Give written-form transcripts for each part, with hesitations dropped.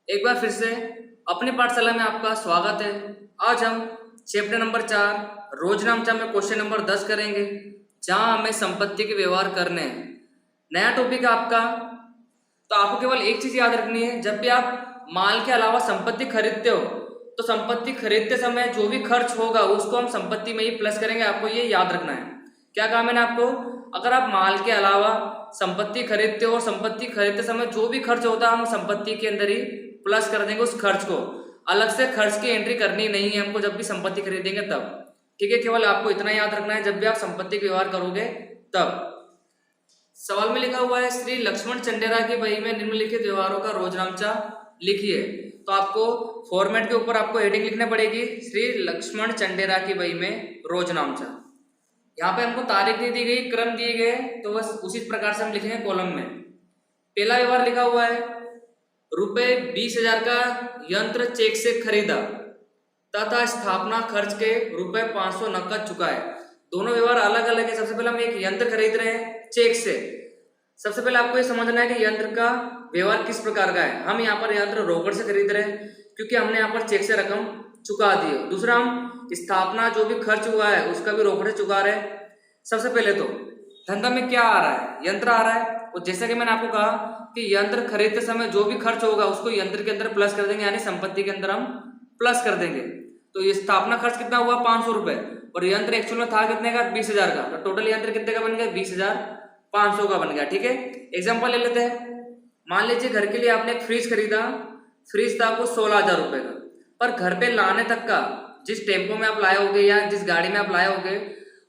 एक बार फिर से अपनी पाठशाला में आपका स्वागत है। आज हम चैप्टर नंबर 4 रोजनामचा में क्वेश्चन नंबर 10 करेंगे, जहां हमें संपत्ति के व्यवहार करने हैं। नया टॉपिक है आपका, तो आपको केवल एक चीज याद रखनी है, जब भी आप माल के अलावा संपत्ति खरीदते हो तो संपत्ति खरीदते समय जो भी खर्च होगा उसको हम संपत्ति में ही प्लस करेंगे। आपको ये याद रखना है। क्या कहा मैंने आपको? अगर आप माल के अलावा संपत्ति खरीदते हो और संपत्ति खरीदते समय जो भी खर्च होता है हम संपत्ति के अंदर ही प्लस कर देंगे उस खर्च को। अलग से खर्च की एंट्री करनी नहीं है हमको जब भी संपत्ति खरीदेंगे तब। ठीक है, केवल आपको इतना याद रखना है जब भी आप संपत्ति के व्यवहार करोगे तब। सवाल में लिखा हुआ है श्री लक्ष्मण चंडेरा की बही में निम्नलिखित व्यवहारों का रोजनामचा लिखिए। तो आपको फॉर्मेट के ऊपर आपको हेडिंग लिखनी पड़ेगी, श्री लक्ष्मण चंडेरा की बही में रोजनामचा। यहाँ पे हमको तारीख नहीं दी गई, क्रम दिए गए, तो बस उसी प्रकार से हम लिखेंगे कॉलम में। पहला व्यवहार लिखा हुआ है, रुपए 20,000 का यंत्र चेक से खरीदा तथा स्थापना खर्च के रुपए 500 नकद चुकाए। दोनों व्यवहार अलग अलग है। सबसे पहले हम एक यंत्र खरीद रहे हैं चेक से। सबसे पहले आपको ये समझना है कि यंत्र का व्यवहार किस प्रकार का है। हम यहाँ पर यंत्र रोकड़ से खरीद रहे हैं क्योंकि हमने यहाँ पर चेक से रकम चुका दी है। दूसरा, हम स्थापना जो भी खर्च हुआ है उसका भी रोकड़ से चुका रहे हैं। सबसे पहले तो धंधा में क्या आ रहा है, यंत्र आ रहा है, और जैसा कि मैंने आपको कहा कि यंत्र खरीदते समय जो भी खर्च होगा उसको यंत्र के अंदर प्लस कर देंगे, यानी संपत्ति के अंदर हम प्लस कर देंगे। तो ये स्थापना खर्च कितना हुआ? 500 रुपए, और यंत्र एक्चुअल में था कितने का? 20,000 का। तो टोटल यंत्र कितने का बन गया? 20,500 का बन गया। ठीक है, एग्जाम्पल ले लेते हैं। मान लीजिए घर के लिए आपने एक फ्रिज खरीदा, फ्रिज था आपको 16,000 रुपए का, पर घर पे लाने तक का जिस टेम्पो में आप लाए होगे या जिस गाड़ी में आप लाए होगे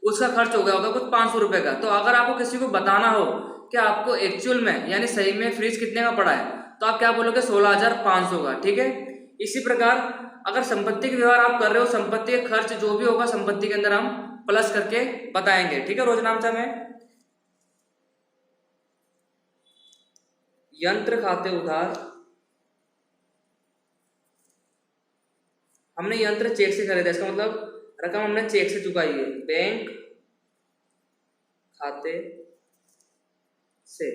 उसका खर्च हो गया होगा कुछ 500 रुपए का। तो अगर आपको किसी को बताना हो कि आपको एक्चुअल में यानी सही में फ्रिज कितने का पड़ा है तो आप क्या बोलोगे? 16,500 का। ठीक है, इसी प्रकार अगर संपत्ति के व्यवहार आप कर रहे हो, संपत्ति के खर्च जो भी होगा संपत्ति के अंदर हम प्लस करके बताएंगे। ठीक है, रोजनामचा में यंत्र खाते उधार, हमने यंत्र चेक से खरीदा, इसका मतलब रकम हमने चेक से चुकाई है, बैंक खाते से।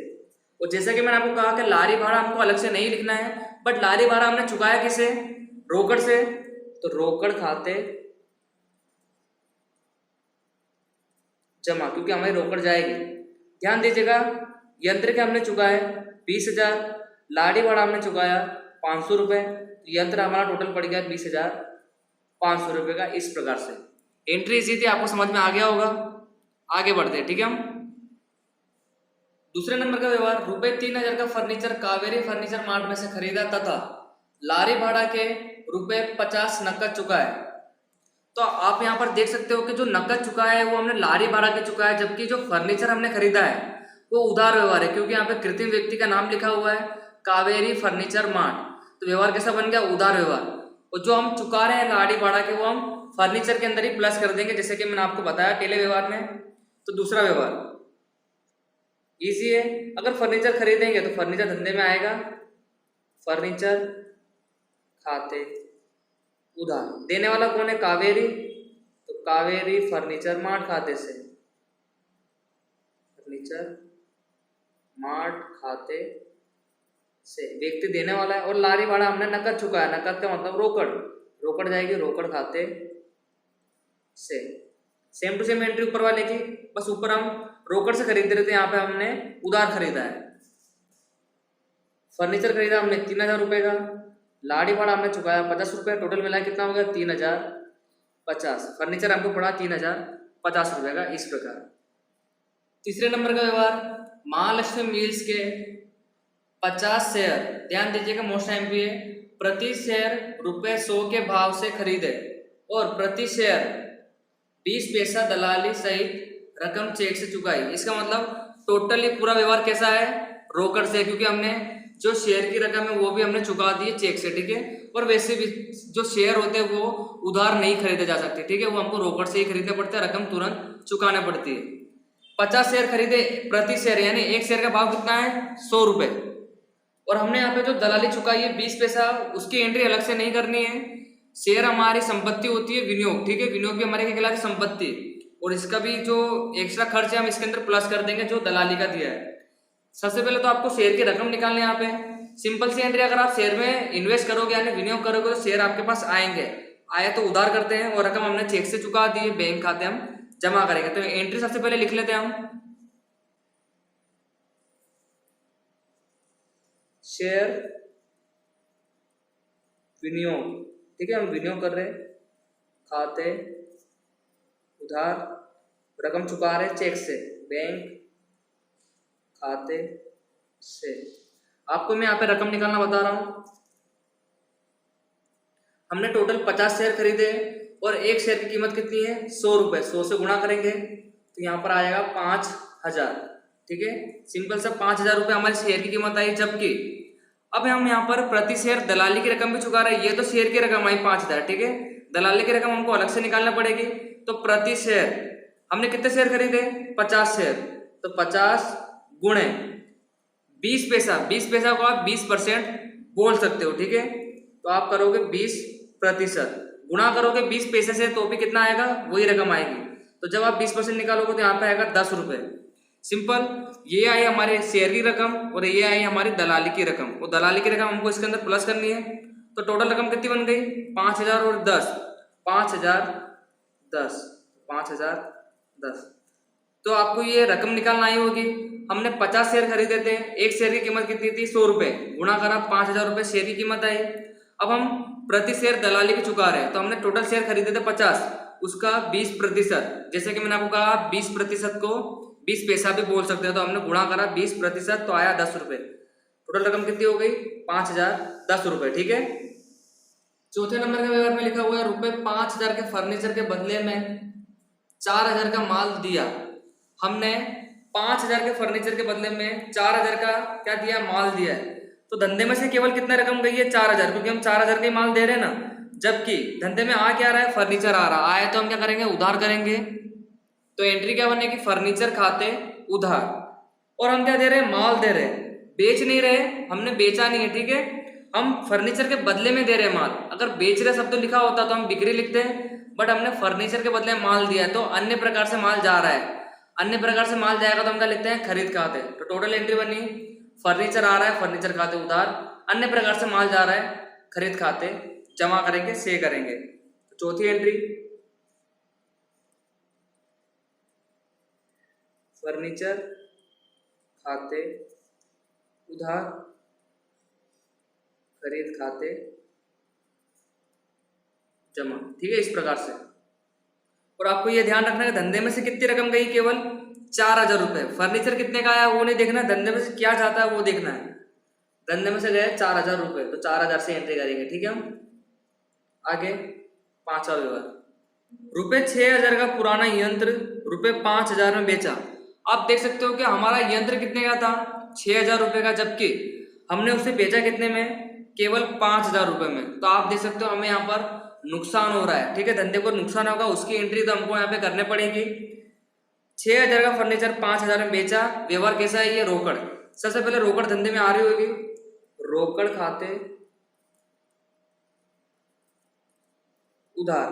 और जैसा कि मैंने आपको कहा कि लारी भाड़ा हमको अलग से नहीं लिखना है, बट लारी भाड़ा हमने चुकाया किसे? रोकड़ से, तो रोकड़ खाते जमा, क्योंकि हमारी रोकड़ जाएगी। ध्यान दीजिएगा, यंत्र के हमने चुकाया 20,000, लाड़ी भाड़ा हमने चुकाया 500 रुपए, यंत्र हमारा टोटल पड़ गया 20,500 रुपए का। इस प्रकार से एंट्री इजी थी, आपको समझ में आ गया होगा। आगे बढ़ते हैं। ठीक है, हम दूसरे नंबर का व्यवहार, रुपए 3,000 का फर्नीचर कावेरी फर्नीचर मार्ट में से खरीदा तथा लारी भाड़ा के रुपए 50 नकद चुकाए। तो आप यहाँ पर देख सकते हो कि जो नकद चुका है वो हमने लारी भाड़ा के चुका है, जबकि जो फर्नीचर हमने खरीदा है वो उधार व्यवहार है, क्योंकि यहाँ पे कृत्रिम व्यक्ति का नाम लिखा हुआ है कावेरी फर्नीचर मार्ट। तो व्यवहार कैसा बन गया? उधार व्यवहार। और जो हम चुका रहे हैं लाड़ी भाड़ा के वो हम फर्नीचर के अंदर ही प्लस कर देंगे, जैसे कि मैंने आपको बताया पहले व्यवहार में। तो दूसरा व्यवहार इजी है, अगर फर्नीचर खरीदेंगे तो फर्नीचर धंधे में आएगा, फर्नीचर खाते उधार। देने वाला कौन है? कावेरी, तो कावेरी फर्नीचर मार्ट खाते से, फर्नीचर मार्ट खाते से व्यक्ति देने वाला है। और लारी भाड़ा हमने नकद चुकाया, नकद का मतलब रोकड़, रोकड़ जाएगी रोकड़ खाते से। सेम टू सेम एंट्री ऊपर वाले की, बस ऊपर हम रोकड़ से खरीद रहे थे, यहाँ पे हमने उधार खरीदा है। फर्नीचर खरीदा हमने 3,000 रुपए का, लाड़ी भाड़ा हमने चुकाया 50 रुपए, टोटल मिलाया कितना हो गया? 3,050। फर्नीचर हमको पड़ा 3,050 रुपए का। इस प्रकार तीसरे नंबर का व्यवहार, महालक्ष्मी मिल्स के 50 शेयर, ध्यान दीजिएगा मोस्ट एमपी है, प्रति शेयर रुपए 100 के भाव से खरीदे और प्रति शेयर 20 पैसा दलाली सहित रकम चेक से चुकाई। इसका मतलब टोटली पूरा व्यवहार कैसा है? रोकड़ से, क्योंकि हमने जो शेयर की रकम है वो भी हमने चुका दी है चेक से। ठीक है, और वैसे भी जो शेयर होते हैं वो उधार नहीं खरीदे जा सकते। ठीक है, वो हमको रोकड़ से ही खरीदने पड़ते हैं, रकम तुरंत चुकाना पड़ती है। 50 शेयर खरीदे, प्रति शेयर यानी एक शेयर का भाव कितना है? 100 रुपए, और हमने यहाँ पे जो दलाली चुकाई है 20 पैसा, उसकी एंट्री अलग से नहीं करनी है। शेयर हमारी संपत्ति होती है विनियोग। ठीक है, विनियोग भी हमारे क्या कहलाती है? संपत्ति। और इसका भी जो एक्स्ट्रा खर्च है हम इसके अंदर प्लस कर देंगे जो दलाली का दिया है। सबसे पहले तो आपको शेयर की रकम निकालनी है यहाँ पे, सिंपल सी एंट्री, अगर आप शेयर में इन्वेस्ट करोगे यानी विनियोग करोगे तो शेयर आपके पास आएंगे, आए तो उधार करते हैं और रकम हमने चेक से चुका दी है, बैंक खाते हम जमा करेंगे। तो एंट्री सबसे पहले लिख लेते हैं हम, शेयर विनियोग, ठीक है, हम विनियोग कर रहे हैं, खाते उधार, रकम चुका रहे चेक से, बैंक खाते से। आपको मैं यहाँ पे रकम निकालना बता रहा हूं। हमने टोटल 50 शेयर खरीदे और एक शेयर की कीमत कितनी है, 100 रुपए। 100 से गुणा करेंगे तो यहाँ पर आएगा 5000, ठीक है। सिंपल सा 5000 रुपये हमारी शेयर की कीमत आई। जबकि अब हम यहाँ पर प्रति शेयर दलाली की रकम भी चुका रहे हैं। ये तो शेयर की रकम आई 5000, ठीक है, दलाली की रकम हमको अलग से निकालना पड़ेगी। तो प्रति शेयर हमने कितने शेयर खरीदे, 50 शेयर, तो 50 गुणे 20 पैसा, 20 पैसा को आप 20% बोल सकते हो, ठीक है। तो आप करोगे 20%, गुणा करोगे 20 पैसे से तो भी कितना आएगा, वही रकम आएगी। तो जब आप 20% निकालोगे तो यहाँ पे आएगा 10 रुपए। सिंपल, ये आई हमारे शेयर की रकम और ये आई हमारी दलाली की रकम, और दलाली की रकम हमको इसके अंदर प्लस करनी है। तो टोटल रकम कितनी बन गई, 5000 और 10, 5010, 5010। तो आपको ये रकम निकालना आई होगी। हमने 50 शेयर खरीदे थे, एक शेयर की कीमत कितनी थी, 100 रुपए, गुणा करा 5000 रुपए शेयर की कीमत आई। अब हम प्रति शेयर दलाली की चुका रहे हैं, तो हमने टोटल शेयर खरीदे थे 50, उसका 20%, जैसे कि मैंने आपको कहा 20% को 20 पैसा भी बोल सकते हैं। तो हमने गुणा करा 20%, तो आया 10 रुपए। टोटल रकम कितनी हो गई, 5010 रुपए, ठीक है। चौथे नंबर के व्यवहार में लिखा हुआ है, रुपए 5000 के फर्नीचर के बदले में 4000 का माल दिया। हमने 5000 के फर्नीचर के बदले में 4000 का क्या दिया, माल दिया है। तो धंधे में से केवल कितना रकम गई है, 4000, क्योंकि हम 4000 का माल दे रहे हैं ना। जबकि धंधे में आ क्या रहा है, फर्नीचर आ रहा है, तो हम क्या करेंगे, उधार करेंगे। तो एंट्री क्या बनेगी, फर्नीचर खाते उधार, और हम क्या दे रहे हैं, माल दे रहे हैं, बेच नहीं रहे, हमने बेचा नहीं है, ठीक है। हम फर्नीचर के बदले में दे रहे हैं माल। अगर बेच रहे शब्द लिखा होता तो हम बिक्री लिखते हैं, बट हमने फर्नीचर के बदले माल दिया है, तो अन्य प्रकार से माल जा रहा है। अन्य प्रकार से माल जाएगा तो हम क्या लिखते हैं, खरीद खाते। तो टोटल एंट्री बनी, फर्नीचर आ रहा है, फर्नीचर खाते उधार, अन्य प्रकार से माल जा रहा है, खरीद खाते जमा करेंगे, से करेंगे। तो चौथी एंट्री, फर्नीचर खाते उधार, खरीद खाते जमा, ठीक है, इस प्रकार से। और आपको ये ध्यान रखना है धंधे में से कितनी रकम गई, केवल 4000 रुपए। फर्नीचर कितने का आया वो नहीं देखना, धंधे में से क्या जाता है वो देखना है। धंधे में से गए 4000 रुपए, तो 4000 से एंट्री करेंगे, ठीक है। हम आगे पांचवा व्यवहार, रुपए 6000 का पुराना यंत्र रुपए 5000 में बेचा। आप देख सकते हो कि हमारा यंत्र कितने का था, 6000 रुपए का, जबकि हमने उसे बेचा कितने में, केवल 5000 रुपए में। तो आप देख सकते हो हमें यहाँ पर नुकसान हो रहा है, ठीक है। धंधे को नुकसान होगा, उसकी एंट्री तो हमको यहाँ पे करने पड़ेगी। 6000 का फर्नीचर 5000 में बेचा, व्यवहार कैसा है, ये रोकड़। सबसे पहले रोकड़ धंधे में आ रही होगी, रोकड़ खाते उधार,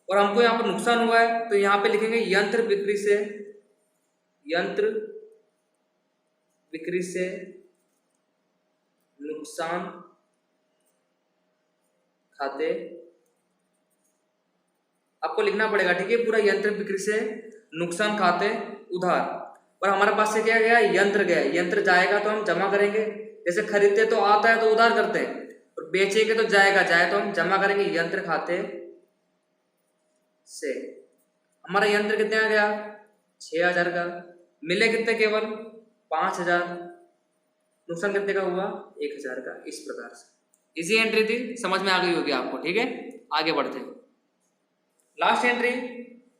और हमको यहाँ पर नुकसान हुआ है, तो यहाँ पे लिखेंगे यंत्र बिक्री से, यंत्र बिक्री से नुकसान खाते, आपको लिखना पड़ेगा, ठीक है, पूरा यंत्र बिक्री से नुकसान खाते उधार। और हमारे पास से क्या गया, यंत्र गया, यंत्र जाएगा तो हम जमा करेंगे। जैसे खरीदते तो आता है तो उधार करते हैं, और बेचेंगे तो जाएगा, जाए तो हम जमा करेंगे, यंत्र खाते से। हमारा यंत्र कितने आ गया, 6000 का, मिले कितने, केवल 5000, नुकसान कितने का हुआ, 1000 का। इस प्रकार से इजी एंट्री थी, समझ में आ गई होगी आपको, ठीक है। आगे बढ़ते हैं, लास्ट एंट्री,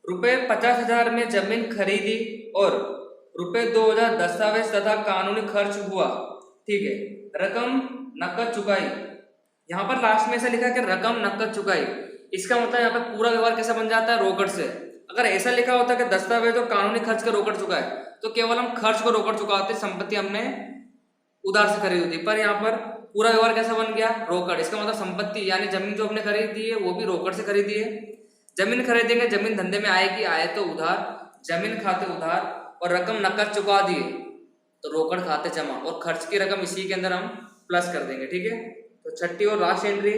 रुपए 50,000 में जमीन खरीदी और रुपए 2000 दस्तावेज तथा कानूनी खर्च हुआ, ठीक है। रकम नकद चुकाई, यहाँ पर लास्ट में ऐसा लिखा है कि रकम नकद चुकाई, इसका मतलब यहाँ पर पूरा व्यवहार कैसा बन जाता है, रोकड़ से। अगर ऐसा लिखा होता कि दस्तावेज और कानूनी खर्च का रोकड़ चुका है तो केवल हम खर्च को रोकड़ चुकाते, संपत्ति हमने उधार से खरीदी थी। पर यहाँ पर पूरा व्यवहार कैसा बन गया, रोकड़। इसका मतलब संपत्ति यानी जमीन जो हमने खरीदी है वो भी रोकड़ से खरीदी है। जमीन खरीदेंगे, जमीन धंधे में आएगी, आए तो उधार, जमीन खाते उधार, और रकम नकद चुका दिए तो रोकड़ खाते जमा, और खर्च की रकम इसी के अंदर हम प्लस कर देंगे, ठीक है। तो छठी और लास्ट एंट्री,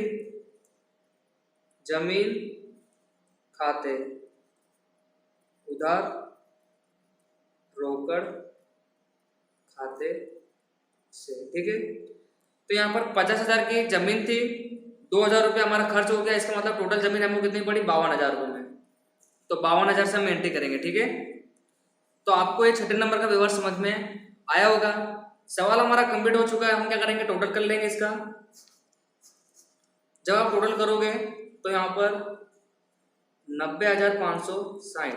जमीन खाते उधार रोकड़ खाते से, ठीक है। तो यहाँ पर 50,000 की जमीन थी, 2,000 रुपये हमारा खर्च हो गया, इसका मतलब टोटल जमीन हमको कितनी पड़ी, 52,000 रुपये में। तो 52,000 से हम एंट्री करेंगे, ठीक है। तो आपको ये छठे नंबर का व्यवहार समझ में आया होगा। सवाल हमारा कंप्लीट हो चुका है, हम क्या करेंगे, टोटल कर लेंगे इसका। जब आप टोटल करोगे तो यहाँ पर 90,560,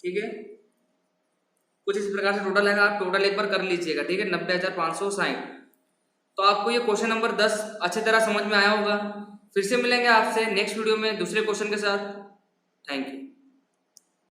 ठीक है। कुछ इस प्रकार से टोटल है, आप टोटल एक बार कर लीजिएगा, ठीक है, 90,560। तो आपको ये क्वेश्चन नंबर 10 अच्छी तरह समझ में आया होगा। फिर से मिलेंगे आपसे नेक्स्ट वीडियो में दूसरे क्वेश्चन के साथ। Thank you.